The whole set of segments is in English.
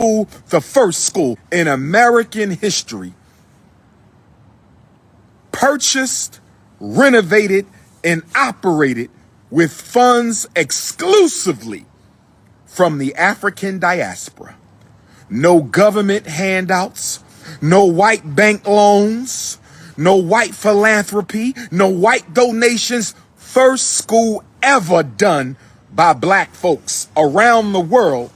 the first school in American history, purchased, renovated, and operated with funds exclusively from the African diaspora. No government handouts, no white bank loans, no white philanthropy, no white donations. First school ever done by black folks around the world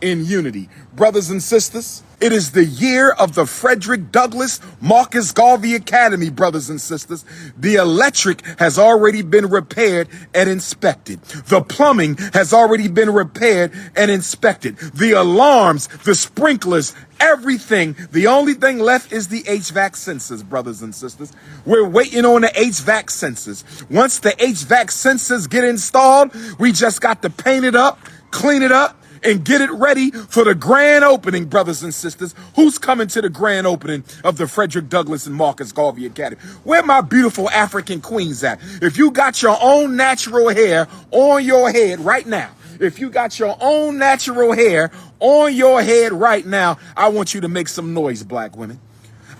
in unity. Brothers and sisters, it is the year of the 𝚂𝙸𝙺𝙺𝚃 Marcus Garvey Academy, brothers and sisters. The electric has already been repaired and inspected. The plumbing has already been repaired and inspected. The alarms, the sprinklers, everything. The only thing left is the HVAC sensors, brothers and sisters. We're waiting on the HVAC sensors. Once the HVAC sensors get installed, we just got to paint it up, clean it up, and get it ready for the grand opening, brothers and sisters. Who's coming to the grand opening of the 𝚂𝙁𝙺𝙺 and Marcus Garvey Academy? Where my beautiful African queens at? If you got your own natural hair on your head right now, if you got your own natural hair on your head right now, I want you to make some noise, black women.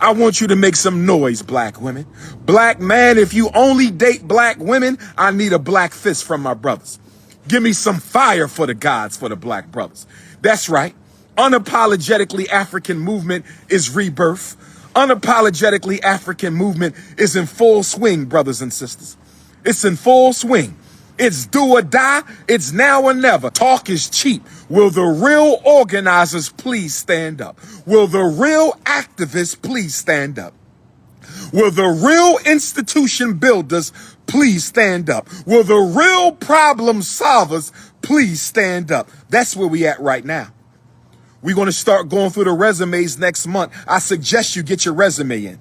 I want you to make some noise, black women. Black man, if you only date black women, I need a black fist from my brothers. Give me some fire for the gods, for the black brothers. That's right. Unapologetically African movement is rebirth. Unapologetically African movement is in full swing, brothers and sisters. It's in full swing. It's do or die. It's now or never. Talk is cheap. Will the real organizers please stand up? Will the real activists please stand up? Will the real institution builders please stand up? Will the real problem solvers please stand up? That's where we at right now. We're going to start going through the resumes next month. I suggest you get your resume in.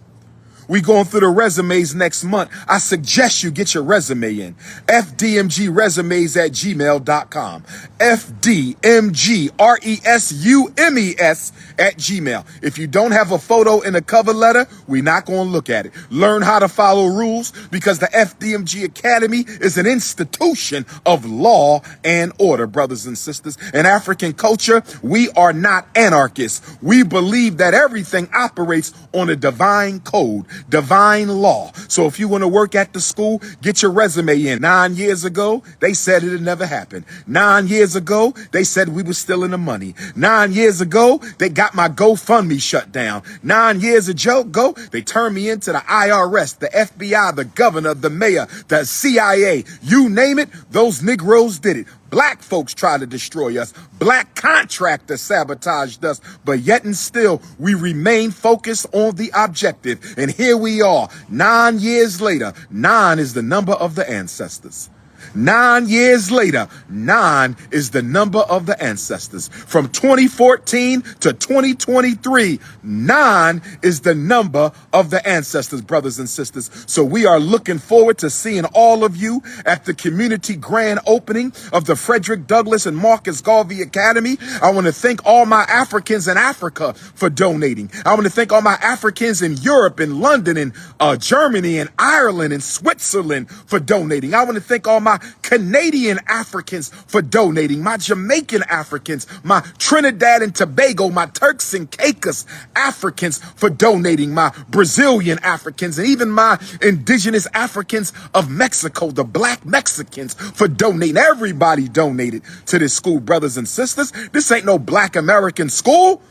We going through the resumes next month. I suggest you get your resume in. fdmgresumes@gmail.com. fdmgresumes@gmail. If you don't have a photo in a cover letter, we're not going to look at it. Learn how to follow rules, because the FDMG Academy is an institution of law and order, brothers and sisters. In African culture, we are not anarchists. We believe that everything operates on a divine code, divine law. So if you want to work at the school, get your resume in. 9 years ago, they said it'd never happen. 9 years ago, they said we were still in the money. 9 years ago, they got my GoFundMe shut down. 9 years ago, they turned me into the IRS, the FBI, the governor, the mayor, the CIA. You name it, those Negroes did it. Black folks try to destroy us. Black contractors sabotaged us. But yet and still, we remain focused on the objective. And here we are, 9 years later. 9 is the number of the ancestors. 9 years later, 9 is the number of the ancestors. From 2014 to 2023, 9 is the number of the ancestors, brothers and sisters. So we are looking forward to seeing all of you at the community grand opening of the 𝚂𝙁𝙺𝙺 and Marcus Garvey Academy. I want to thank all my Africans in Africa for donating. I want to thank all my Africans in Europe and London and Germany and Ireland and Switzerland for donating. I want to thank all my Canadian Africans for donating, my Jamaican Africans, my Trinidad and Tobago, my Turks and Caicos Africans for donating, my Brazilian Africans, and even my indigenous Africans of Mexico, the black Mexicans, for donating. Everybody donated to this school, brothers and sisters. This ain't no black American school.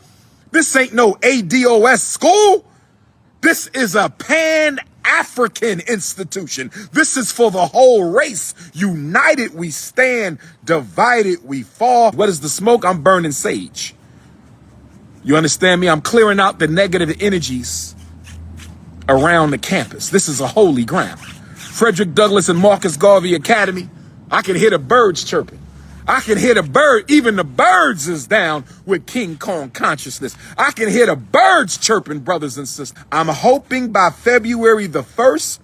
This ain't no ADOS school. This is a Pan-African institution. This is for the whole race. United we stand, divided we fall. What is the smoke? I'm burning sage. You understand me? I'm clearing out the negative energies around the campus. This is a holy ground. 𝚂𝙁𝙺𝙺 and Marcus Garvey Academy. I can hear the birds chirping. I can hear the bird, even the birds is down with King Kong consciousness. I can hear the birds chirping, brothers and sisters. I'm hoping by February the 1st,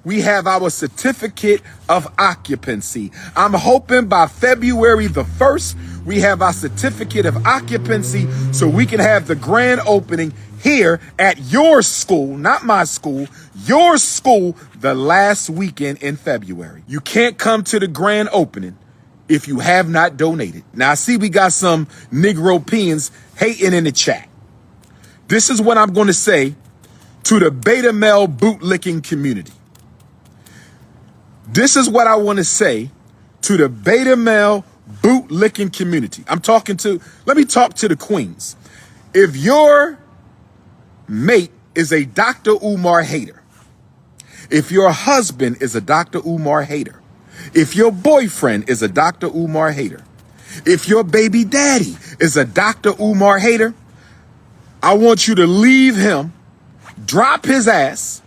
we have our certificate of occupancy. I'm hoping by February the 1st, we have our certificate of occupancy so we can have the grand opening here at your school, not my school, your school, the last weekend in February. You can't come to the grand opening if you have not donated. Now, I see we got some Negropeans hating in the chat. This is what I'm going to say to the beta male bootlicking community. This is what I want to say to the beta male bootlicking community. Let me talk to the queens. If your mate is a Dr. Umar hater, if your husband is a Dr. Umar hater, if your boyfriend is a Dr. Umar hater, if your baby daddy is a Dr. Umar hater, I want you to leave him, drop his ass,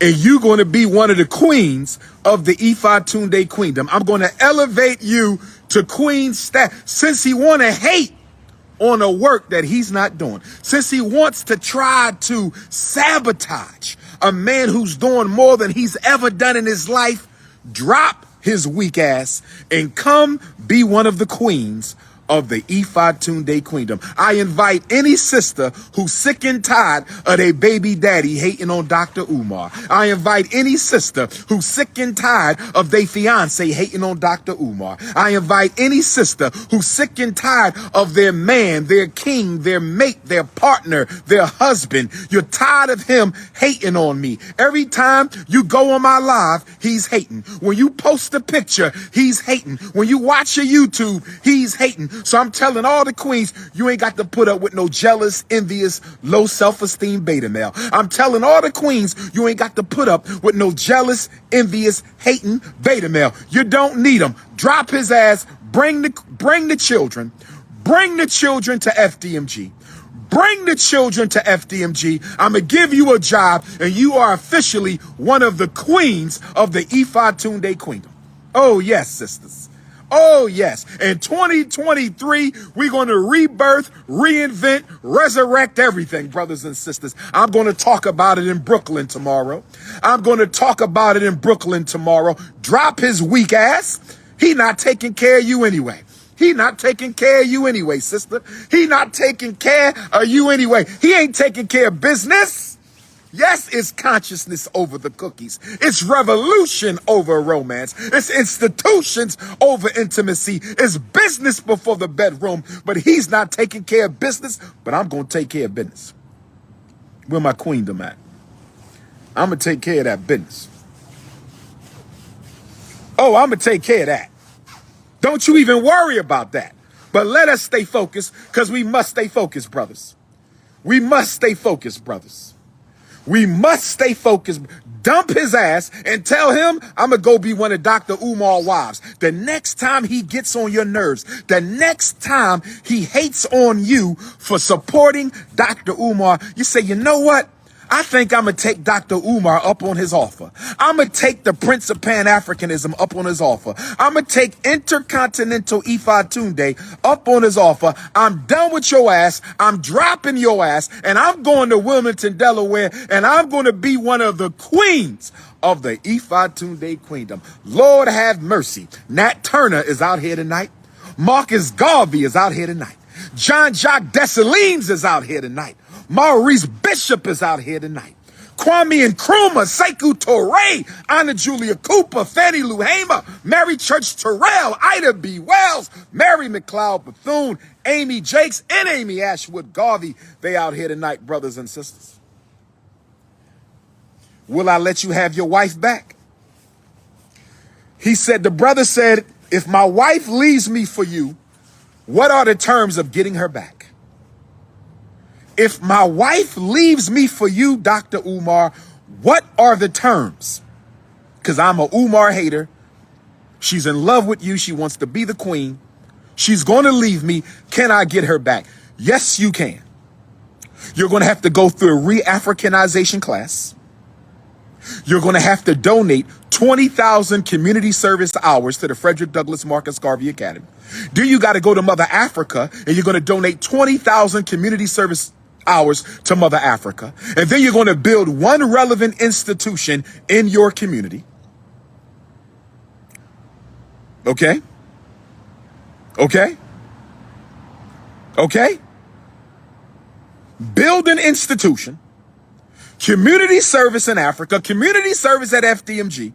and you're going to be one of the queens of the 𝚂𝚗𝙸𝙺𝚀 queendom. I'm going to elevate you to queen status. Since he want to hate on a work that he's not doing, since he wants to try to sabotage a man who's doing more than he's ever done in his life, drop his weak ass and come be one of the queens of the 𝚂𝚗𝙀𝙺𝙀 queendom. I invite any sister who's sick and tired of their baby daddy hating on Dr. Umar. I invite any sister who's sick and tired of their fiance hating on Dr. Umar. I invite any sister who's sick and tired of their man, their king, their mate, their partner, their husband. You're tired of him hating on me. Every time you go on my live, he's hating. When you post a picture, he's hating. When you watch a YouTube, he's hating. So I'm telling all the queens, you ain't got to put up with no jealous, envious, low self-esteem beta male. I'm telling all the queens, you ain't got to put up with no jealous, envious, hating beta male. You don't need him. Drop his ass. Bring the children. Bring the children to FDMG. Bring the children to FDMG. I'm going to give you a job, and you are officially one of the queens of the 𝚂𝚗𝙀𝙺𝙀 queendom. Oh, yes, sisters. Oh, yes. In 2023, we're going to rebirth, reinvent, resurrect everything, brothers and sisters. I'm going to talk about it in Brooklyn tomorrow. Drop his weak ass. He not taking care of you anyway. Sister. He not taking care of you anyway. He ain't taking care of business. Yes, it's consciousness over the cookies. It's revolution over romance. It's institutions over intimacy. It's business before the bedroom. But he's not taking care of business, but I'm going to take care of business. Where my queendom at? I'm going to take care of that business. Oh, I'm going to take care of that. Don't you even worry about that. But let us stay focused, because we must stay focused, brothers. We must stay focused. Dump his ass and tell him I'm going to go be one of Dr. Umar's wives. The next time he gets on your nerves, the next time he hates on you for supporting Dr. Umar, you say, you know what? I think I'm going to take Dr. Umar up on his offer. I'm going to take the Prince of Pan-Africanism up on his offer. I'm going to take intercontinental 𝚂𝚗𝙀𝙺 up on his offer. I'm done with your ass. I'm dropping your ass, and I'm going to Wilmington, Delaware, and I'm going to be one of the queens of the 𝚂𝚗𝙀𝙺 queendom. Lord have mercy. Nat Turner is out here tonight. Marcus Garvey is out here tonight. Jean-Jacques Dessalines is out here tonight. Maurice Bishop is out here tonight. Kwame Nkrumah, Sekou Touré, Anna Julia Cooper, Fannie Lou Hamer, Mary Church Terrell, Ida B. Wells, Mary McLeod Bethune, Amy Jakes, and Amy Ashwood Garvey. They out here tonight, brothers and sisters. Will I let you have your wife back? He said, the brother said, if my wife leaves me for you, what are the terms of getting her back? If my wife leaves me for you, Dr. Umar, what are the terms? Because I'm a Umar hater. She's in love with you. She wants to be the queen. She's going to leave me. Can I get her back? Yes, you can. You're going to have to go through a re-Africanization class. You're going to have to donate 20,000 community service hours to the Frederick Douglass Marcus Garvey Academy. Then you got to go to Mother Africa, and you're going to donate 20,000 community service hours to Mother Africa. And then you're going to build one relevant institution in your community. Okay? Okay? Okay? Build an institution. Community service in Africa. Community service at FDMG.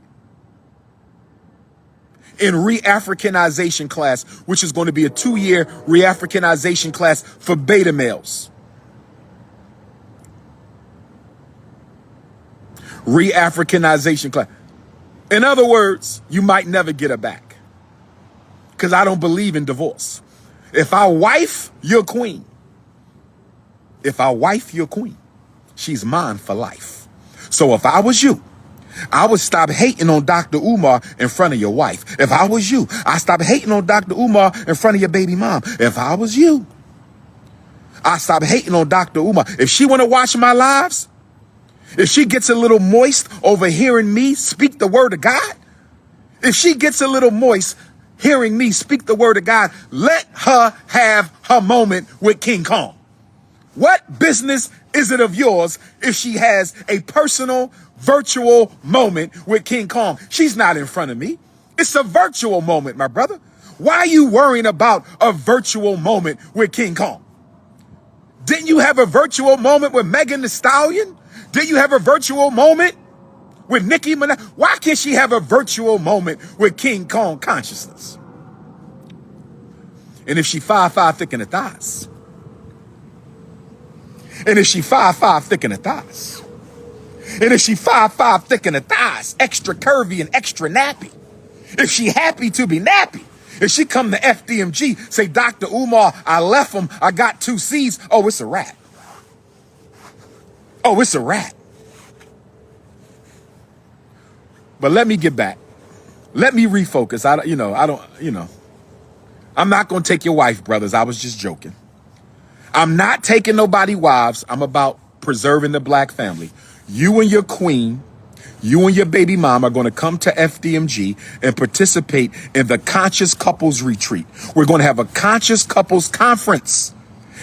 in re-Africanization class, which is going to be a 2-year re-Africanization class for beta males. Re-Africanization class. In other words, you might never get her back, because I don't believe in divorce. If I wife your queen, if I wife your queen, she's mine for life. So if I was you, I would stop hating on Dr. Umar in front of your wife. If I was you, I stop hating on Dr. Umar in front of your baby mom. If I was you, I stop hating on Dr. Umar. If she want to watch my lives, if she gets a little moist over hearing me speak the word of God, if she gets a little moist hearing me speak the word of God, let her have her moment with King Kong. What business is it of yours if she has a personal, virtual moment with King Kong? She's not in front of me. It's a virtual moment, my brother. Why are you worrying about a virtual moment with King Kong? Didn't you have a virtual moment with Megan Thee Stallion? Did you have a virtual moment with Nicki Minaj? Why can't she have a virtual moment with King Kong consciousness? And if she 5'5" thick in the thighs, and if she 5'5" thick in the thighs, and if she 5'5" thick in the thighs, extra curvy and extra nappy, if she happy to be nappy, if she come to FDMG, say, Dr. Umar, I left him, I got 2 C's, oh, it's a wrap. Oh, it's a wrap. But let me get back. Let me refocus. I'm not going to take your wife, brothers. I was just joking. I'm not taking nobody wives. I'm about preserving the black family. You and your queen, you and your baby mom are going to come to FDMG and participate in the Conscious Couples Retreat. We're going to have a Conscious Couples Conference.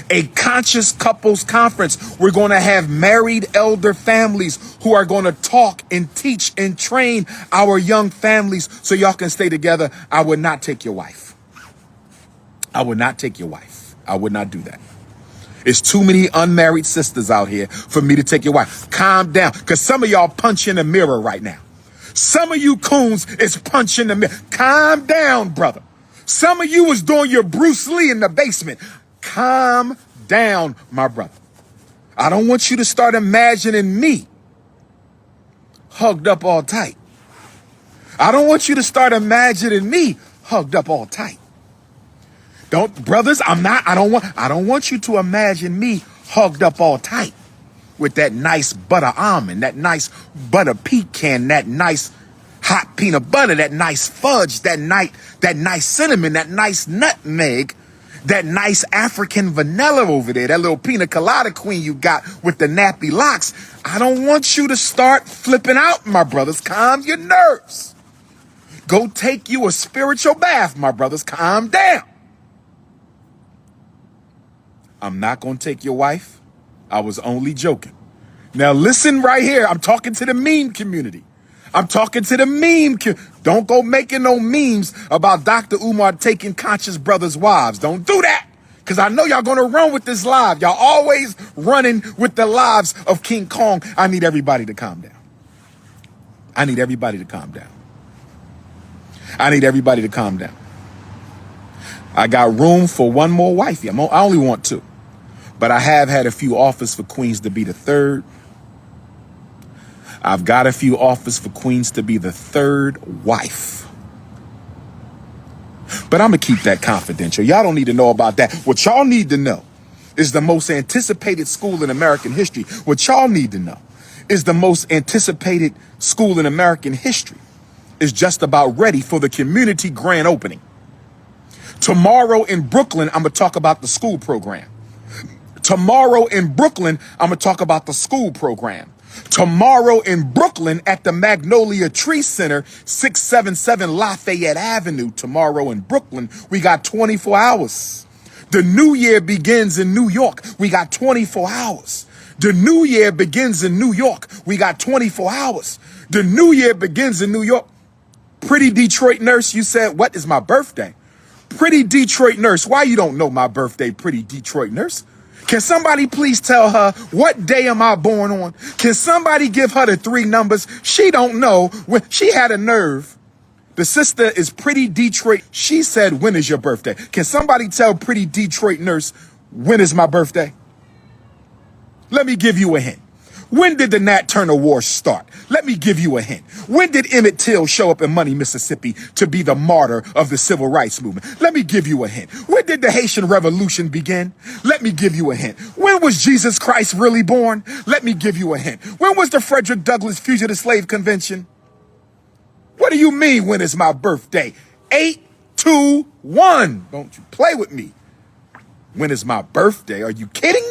A conscious couples conference. We're going to have married elder families who are going to talk and teach and train our young families so y'all can stay together. I would not take your wife. I would not take your wife. I would not do that. It's too many unmarried sisters out here for me to take your wife. Calm down, because some of y'all punch in the mirror right now. Some of you coons is punching the mirror. Calm down, brother. Some of you was doing your Bruce Lee in the basement. Calm down, my brother. I don't want you to start imagining me hugged up all tight. I don't want you to start imagining me hugged up all tight. Brothers, I don't want you to imagine me hugged up all tight with that nice butter almond, that nice butter pecan, that nice hot peanut butter, that nice fudge, that nice cinnamon, that nice nutmeg, that nice African vanilla over there, that little pina colada queen you got with the nappy locks. I don't want you to start flipping out, my brothers. Calm your nerves. Go take you a spiritual bath, my brothers. Calm down. I'm not going to take your wife. I was only joking. Now listen right here. I'm talking to the meme community. I'm talking to the meme. Don't go making no memes about Dr. Umar taking conscious brothers' wives. Don't do that. Because I know y'all going to run with this live. Y'all always running with the lives of King Kong. I need everybody to calm down. I need everybody to calm down. I need everybody to calm down. I got room for one more wifey. I only want 2. But I have had a few offers for queens to be the 3rd. I've got a few offers for queens to be the 3rd wife. But I'm going to keep that confidential. Y'all don't need to know about that. What y'all need to know is the most anticipated school in American history. What y'all need to know is the most anticipated school in American history is just about ready for the community grand opening. Tomorrow in Brooklyn, I'm going to talk about the school program. Tomorrow in Brooklyn, I'm going to talk about the school program. Tomorrow in Brooklyn at the Magnolia Tree Center, 677 Lafayette Avenue. Tomorrow in Brooklyn, we got 24 hours. The new year begins in New York. We got 24 hours. The new year begins in New York. We got 24 hours. The new year begins in New York. Pretty Detroit nurse, you said, what is my birthday? Pretty Detroit nurse, why you don't know my birthday, pretty Detroit nurse? Can somebody please tell her what day am I born on? Can somebody give her the 3 numbers? She don't know. When she had a nerve The sister is Pretty Detroit. She said, when is your birthday? Can somebody tell Pretty Detroit nurse, when is my birthday? Let me give you a hint. When did the Nat Turner War start? Let me give you a hint. When did Emmett Till show up in Money, Mississippi to be the martyr of the civil rights movement? Let me give you a hint. When did the Haitian Revolution begin? Let me give you a hint. When was Jesus Christ really born? Let me give you a hint. When was the Frederick Douglass Fugitive Slave Convention? What do you mean, when is my birthday? 8, 2, 1. Don't you play with me. When is my birthday? Are you kidding me?